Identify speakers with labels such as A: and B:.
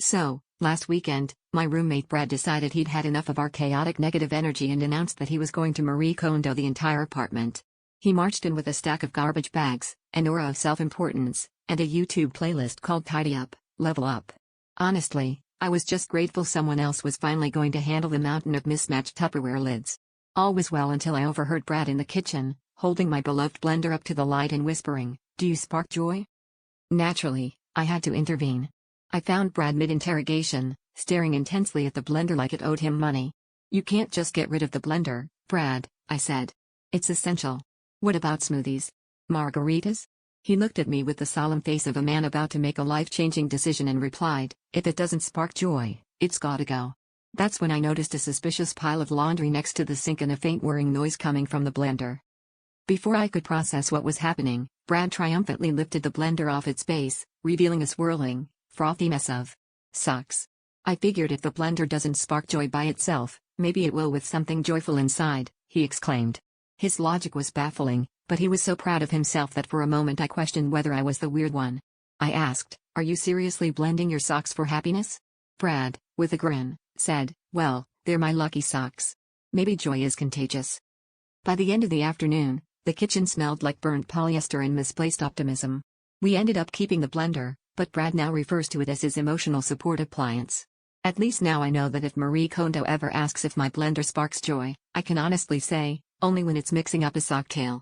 A: So, last weekend, my roommate Brad decided he'd had enough of our chaotic negative energy and announced that he was going to Marie Kondo the entire apartment. He marched in with a stack of garbage bags, an aura of self-importance, and a YouTube playlist called Tidy Up, Level Up. Honestly, I was just grateful someone else was finally going to handle the mountain of mismatched Tupperware lids. All was well until I overheard Brad in the kitchen, holding my beloved blender up to the light and whispering, "Do you spark joy?" Naturally, I had to intervene. I found Brad mid-interrogation, staring intensely at the blender like it owed him money. "You can't just get rid of the blender, Brad," I said. "It's essential." "What about smoothies? Margaritas?" He looked at me with the solemn face of a man about to make a life-changing decision and replied, "If it doesn't spark joy, it's gotta go." That's when I noticed a suspicious pile of laundry next to the sink and a faint whirring noise coming from the blender. Before I could process what was happening, Brad triumphantly lifted the blender off its base, revealing a swirling, frothy mess of socks. "I figured if the blender doesn't spark joy by itself, maybe it will with something joyful inside," he exclaimed. His logic was baffling, but he was so proud of himself that for a moment I questioned whether I was the weird one. I asked, "Are you seriously blending your socks for happiness?" Brad, with a grin, said, "Well, they're my lucky socks. Maybe joy is contagious." By the end of the afternoon, the kitchen smelled like burnt polyester and misplaced optimism. We ended up keeping the blender, but Brad now refers to it as his emotional support appliance. At least now I know that if Marie Kondo ever asks if my blender sparks joy, I can honestly say, only when it's mixing up a socktail.